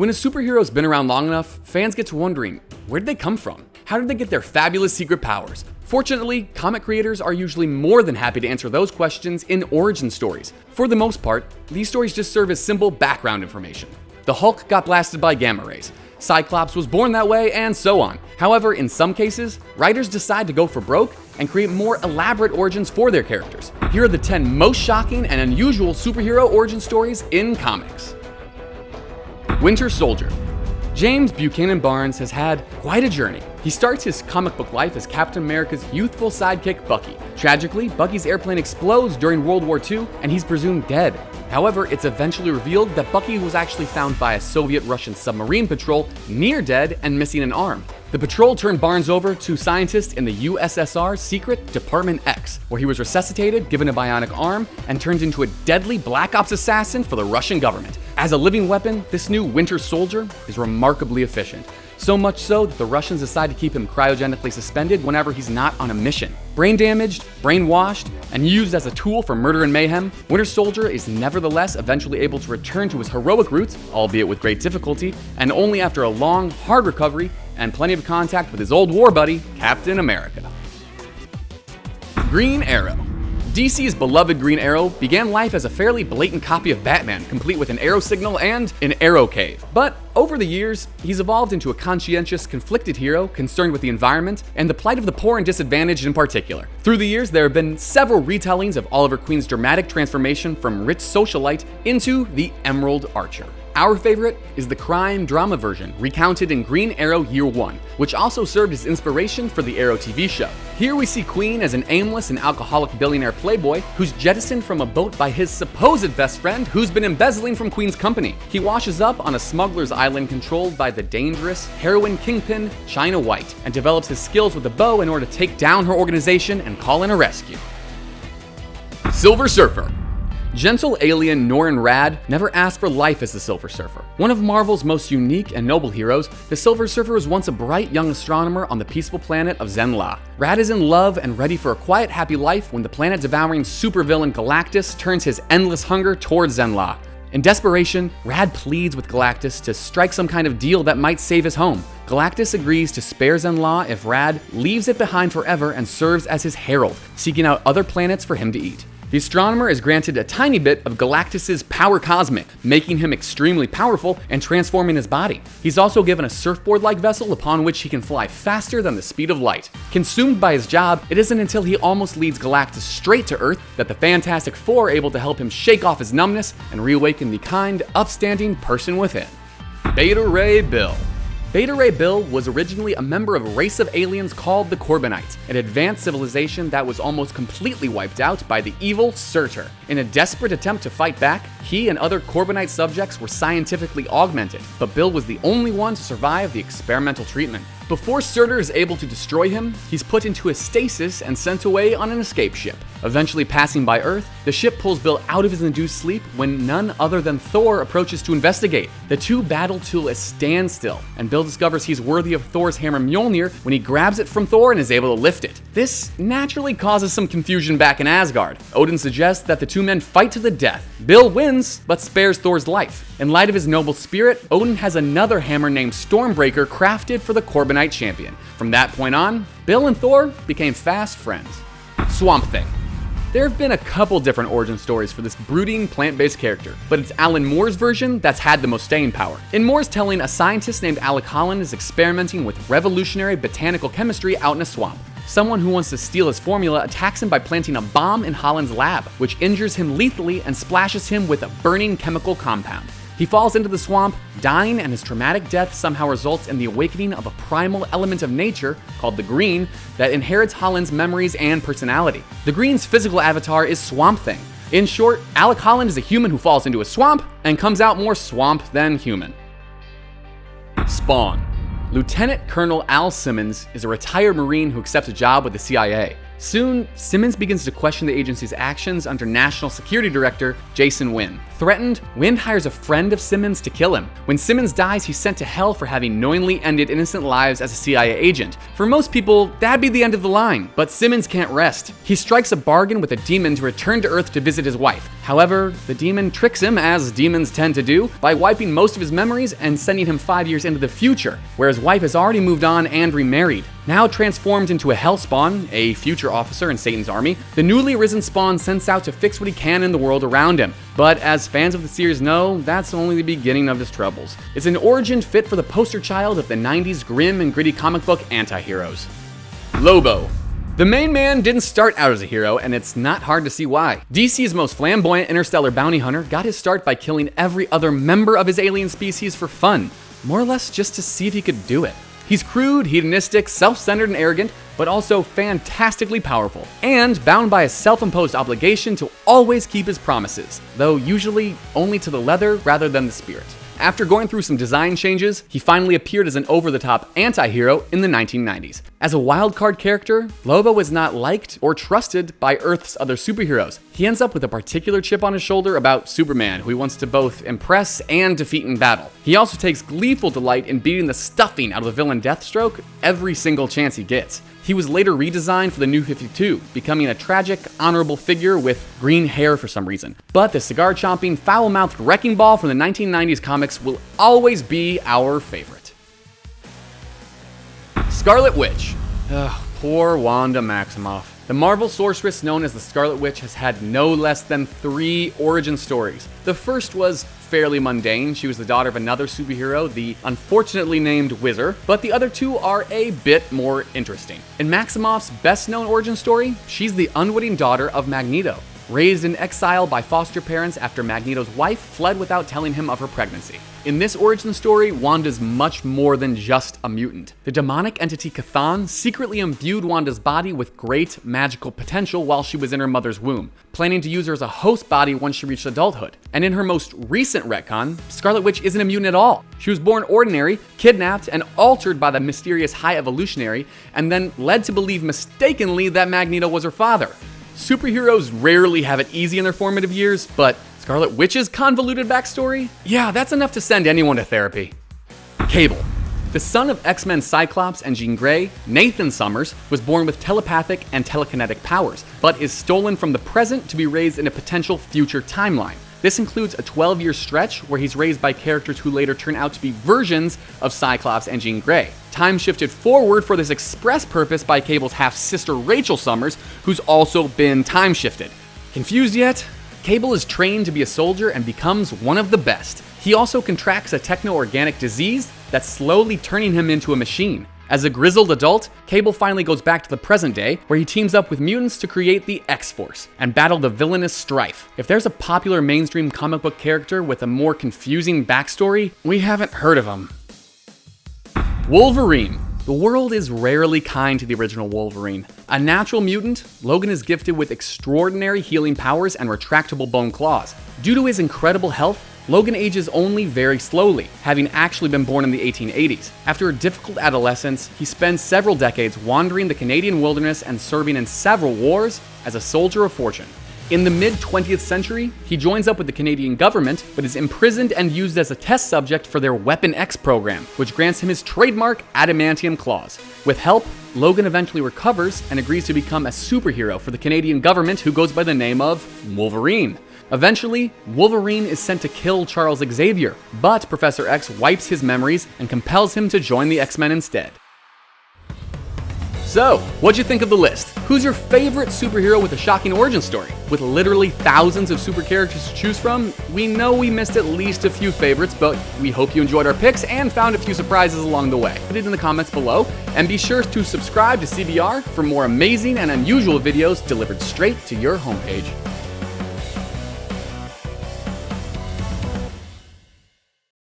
When a superhero's been around long enough, fans get to wondering, where did they come from? How did they get their fabulous secret powers? Fortunately, comic creators are usually more than happy to answer those questions in origin stories. For the most part, these stories just serve as simple background information. The Hulk got blasted by gamma rays. Cyclops was born that way, and so on. However, in some cases, writers decide to go for broke and create more elaborate origins for their characters. Here are the 10 most shocking and unusual superhero origin stories in comics. Winter Soldier. James Buchanan Barnes has had quite a journey. He starts his comic book life as Captain America's youthful sidekick, Bucky. Tragically, Bucky's airplane explodes during World War II, and he's presumed dead. However, it's eventually revealed that Bucky was actually found by a Soviet-Russian submarine patrol near dead and missing an arm. The patrol turned Barnes over to scientists in the USSR's secret Department X, where he was resuscitated, given a bionic arm, and turned into a deadly Black Ops assassin for the Russian government. As a living weapon, this new Winter Soldier is remarkably efficient. So much so that the Russians decide to keep him cryogenically suspended whenever he's not on a mission. Brain damaged, brainwashed, and used as a tool for murder and mayhem, Winter Soldier is nevertheless eventually able to return to his heroic roots, albeit with great difficulty, and only after a long, hard recovery and plenty of contact with his old war buddy, Captain America. Green Arrow. DC's beloved Green Arrow began life as a fairly blatant copy of Batman, complete with an arrow signal and an arrow cave. But over the years, he's evolved into a conscientious, conflicted hero concerned with the environment and the plight of the poor and disadvantaged in particular. Through the years, there have been several retellings of Oliver Queen's dramatic transformation from rich socialite into the Emerald Archer. Our favorite is the crime drama version, recounted in Green Arrow Year One, which also served as inspiration for the Arrow TV show. Here we see Queen as an aimless and alcoholic billionaire playboy who's jettisoned from a boat by his supposed best friend who's been embezzling from Queen's company. He washes up on a smuggler's island controlled by the dangerous heroin kingpin China White and develops his skills with a bow in order to take down her organization and call in a rescue. Silver Surfer. Gentle alien Norrin Radd never asked for life as the Silver Surfer. One of Marvel's most unique and noble heroes, the Silver Surfer was once a bright young astronomer on the peaceful planet of Zenn-La. Radd is in love and ready for a quiet, happy life when the planet-devouring supervillain Galactus turns his endless hunger towards Zenn-La. In desperation, Radd pleads with Galactus to strike some kind of deal that might save his home. Galactus agrees to spare Zenn-La if Radd leaves it behind forever and serves as his herald, seeking out other planets for him to eat. The astronomer is granted a tiny bit of Galactus's power cosmic, making him extremely powerful and transforming his body. He's also given a surfboard-like vessel upon which he can fly faster than the speed of light. Consumed by his job, it isn't until he almost leads Galactus straight to Earth that the Fantastic Four are able to help him shake off his numbness and reawaken the kind, upstanding person within. Beta Ray Bill. Beta Ray Bill was originally a member of a race of aliens called the Corbinites, an advanced civilization that was almost completely wiped out by the evil Surtur. In a desperate attempt to fight back, he and other Corbinite subjects were scientifically augmented, but Bill was the only one to survive the experimental treatment. Before Surtur is able to destroy him, he's put into a stasis and sent away on an escape ship. Eventually passing by Earth, the ship pulls Bill out of his induced sleep when none other than Thor approaches to investigate. The two battle to a standstill, and Bill discovers he's worthy of Thor's hammer Mjolnir when he grabs it from Thor and is able to lift it. This naturally causes some confusion back in Asgard. Odin suggests that the two men fight to the death. Bill wins, but spares Thor's life. In light of his noble spirit, Odin has another hammer named Stormbreaker crafted for the Corbinite champion. From that point on, Bill and Thor became fast friends. Swamp Thing. There have been a couple different origin stories for this brooding, plant-based character, but it's Alan Moore's version that's had the most staying power. In Moore's telling, a scientist named Alec Holland is experimenting with revolutionary botanical chemistry out in a swamp. Someone who wants to steal his formula attacks him by planting a bomb in Holland's lab, which injures him lethally and splashes him with a burning chemical compound. He falls into the swamp, dying, and his traumatic death somehow results in the awakening of a primal element of nature, called the Green, that inherits Holland's memories and personality. The Green's physical avatar is Swamp Thing. In short, Alec Holland is a human who falls into a swamp and comes out more swamp than human. Spawn. Lieutenant Colonel Al Simmons is a retired Marine who accepts a job with the CIA. Soon, Simmons begins to question the agency's actions under National Security Director Jason Wynn. Threatened, Wind hires a friend of Simmons to kill him. When Simmons dies, he's sent to hell for having knowingly ended innocent lives as a CIA agent. For most people, that'd be the end of the line, but Simmons can't rest. He strikes a bargain with a demon to return to Earth to visit his wife. However, the demon tricks him, as demons tend to do, by wiping most of his memories and sending him 5 years into the future, where his wife has already moved on and remarried. Now transformed into a Hellspawn, a future officer in Satan's army, the newly arisen Spawn sets out to fix what he can in the world around him. But as fans of the series know, that's only the beginning of his troubles. It's an origin fit for the poster child of the 90s grim and gritty comic book anti-heroes. Lobo. The main man didn't start out as a hero, and it's not hard to see why. DC's most flamboyant interstellar bounty hunter got his start by killing every other member of his alien species for fun, more or less just to see if he could do it. He's crude, hedonistic, self-centered, and arrogant, but also fantastically powerful, and bound by a self-imposed obligation to always keep his promises, though usually only to the leather rather than the spirit. After going through some design changes, he finally appeared as an over-the-top anti-hero in the 1990s. As a wildcard character, Lobo is not liked or trusted by Earth's other superheroes. He ends up with a particular chip on his shoulder about Superman, who he wants to both impress and defeat in battle. He also takes gleeful delight in beating the stuffing out of the villain Deathstroke every single chance he gets. He was later redesigned for the New 52, becoming a tragic, honorable figure with green hair for some reason. But the cigar-chomping, foul-mouthed wrecking ball from the 1990s comics will always be our favorite. Scarlet Witch. Ugh, poor Wanda Maximoff. The Marvel sorceress known as the Scarlet Witch has had no less than 3 origin stories. The first was fairly mundane. She was the daughter of another superhero, the unfortunately named Wizard, but the other 2 are a bit more interesting. In Maximoff's best-known origin story, she's the unwitting daughter of Magneto, raised in exile by foster parents after Magneto's wife fled without telling him of her pregnancy. In this origin story, Wanda's much more than just a mutant. The demonic entity Chthon secretly imbued Wanda's body with great magical potential while she was in her mother's womb, planning to use her as a host body once she reached adulthood. And in her most recent retcon, Scarlet Witch isn't a mutant at all. She was born ordinary, kidnapped, and altered by the mysterious High Evolutionary, and then led to believe mistakenly that Magneto was her father. Superheroes rarely have it easy in their formative years, but Scarlet Witch's convoluted backstory? Yeah, that's enough to send anyone to therapy. Cable. The son of X-Men Cyclops and Jean Grey, Nathan Summers was born with telepathic and telekinetic powers, but is stolen from the present to be raised in a potential future timeline. This includes a 12-year stretch where he's raised by characters who later turn out to be versions of Cyclops and Jean Grey. Time shifted forward for this express purpose by Cable's half-sister Rachel Summers, who's also been time shifted. Confused yet? Cable is trained to be a soldier and becomes one of the best. He also contracts a techno-organic disease that's slowly turning him into a machine. As a grizzled adult, Cable finally goes back to the present day, where he teams up with mutants to create the X-Force and battle the villainous Strife. If there's a popular mainstream comic book character with a more confusing backstory, we haven't heard of him. Wolverine. The world is rarely kind to the original Wolverine. A natural mutant, Logan is gifted with extraordinary healing powers and retractable bone claws. Due to his incredible health, Logan ages only very slowly, having actually been born in the 1880s. After a difficult adolescence, he spends several decades wandering the Canadian wilderness and serving in several wars as a soldier of fortune. In the mid-20th century, he joins up with the Canadian government, but is imprisoned and used as a test subject for their Weapon X program, which grants him his trademark adamantium claws. With help, Logan eventually recovers and agrees to become a superhero for the Canadian government, who goes by the name of Wolverine. Eventually, Wolverine is sent to kill Charles Xavier, but Professor X wipes his memories and compels him to join the X-Men instead. So, what'd you think of the list? Who's your favorite superhero with a shocking origin story? With literally thousands of super characters to choose from, we know we missed at least a few favorites, but we hope you enjoyed our picks and found a few surprises along the way. Put it in the comments below, and be sure to subscribe to CBR for more amazing and unusual videos delivered straight to your homepage.